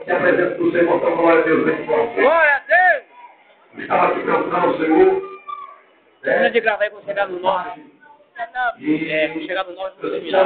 Que a presença do Senhor, então, glória a Deus, nesse momento. Glória a Deus! Estava aqui procurando o Senhor. Termina de gravar aí quando chegar no 9. Quando chegar no 9, você me dá.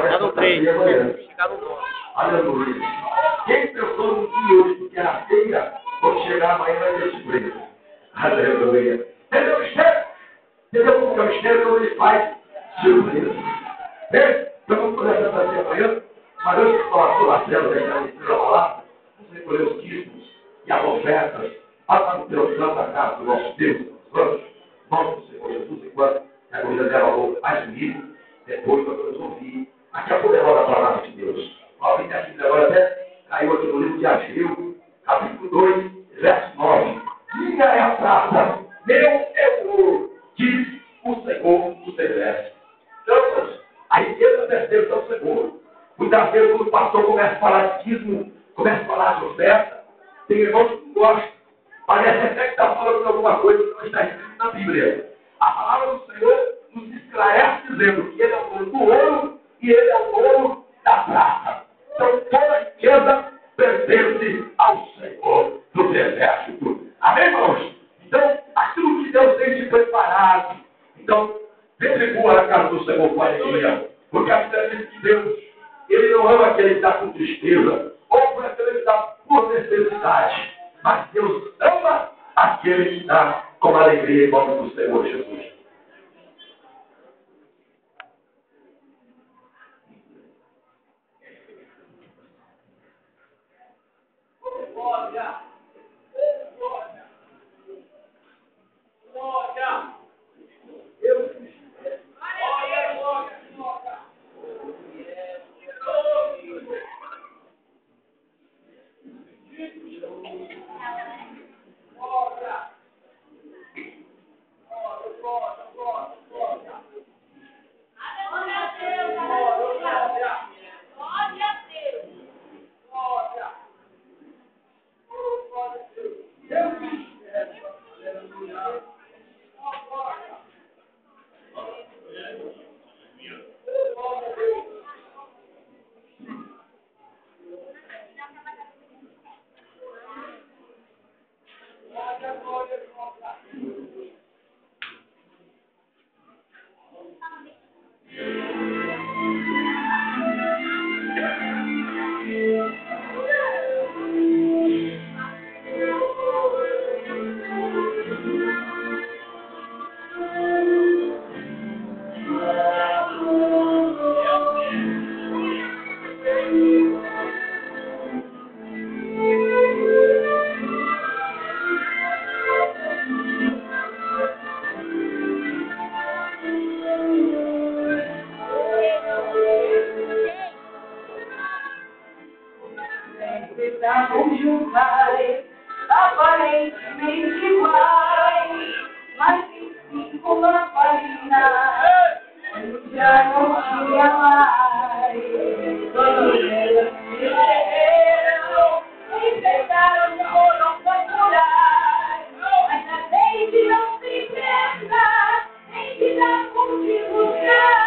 Chegar no 3. Chegar no 9. Aleluia. Quem pensou no dia hoje que era feia, quando chegar amanhã vai ter surpresa. Aleluia. Entendeu o mistério? Entendeu como que é o mistério? Como ele faz surpresa. Bem, eu vou poder essa fazer amanhã, mas antes de falar sobre a célula da palavra, vamos recolher os dízimos e as ofertas, para o teu santo da casa do nosso Deus. Vamos do Senhor Jesus, enquanto a comida dela valor mais unido, depois nós vamos ouvir aqui a poderosa palavra de Deus. Alguém está aqui agora até caiu aqui no livro de Ageu, capítulo 2, verso 9. Minha é a prata, meu é o ouro, diz o Senhor dos Exércitos. Então, a riqueza pertence ao Senhor. Muitas vezes, quando o pastor começa a falar de dízimo, começa a falar de oferta, tem irmãos que não gostam. Parece até que está falando de alguma coisa que não está escrito na Bíblia. A palavra do Senhor nos esclarece dizendo que Ele é o dono do ouro e ele é o dono da prata. Então toda riqueza pertence ao Senhor dos Exércitos. Amém, irmãos? Então, aquilo que Deus tem te preparado, então, retribua na casa do Senhor com alegria. Porque a Bíblia diz que Deus, Ele não ama aquele que está com tristeza, ou por aquele que está por necessidade. Mas Deus ama aquele que está com alegria em nome do Senhor Jesus. Onde vai, aparentemente vai, mas em uma página, já não tinha mais. Quando elas me leram, enfrentaram foram procurar, mas a gente não se interessa, nem que dá contigo buscar.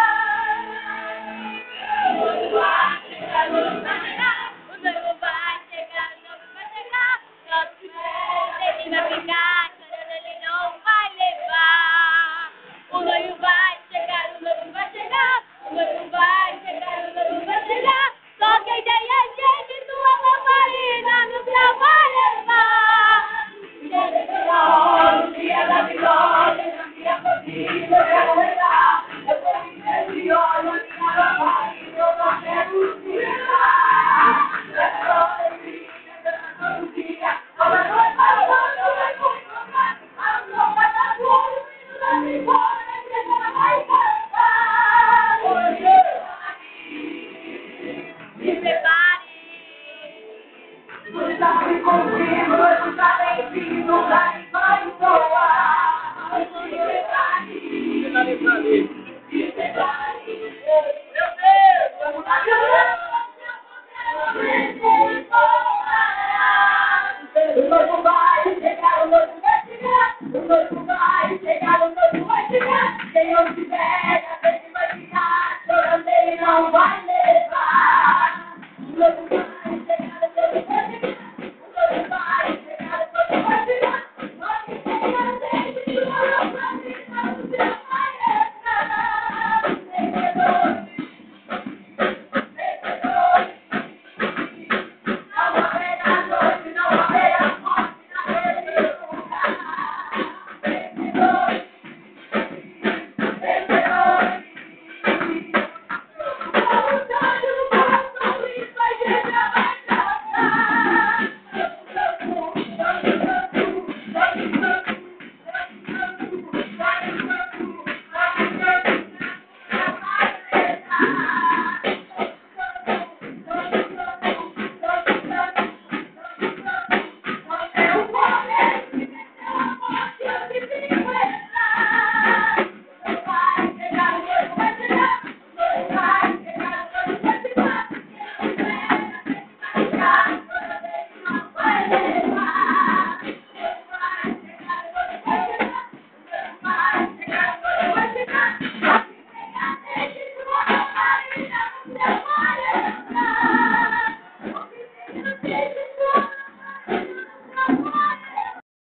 Vai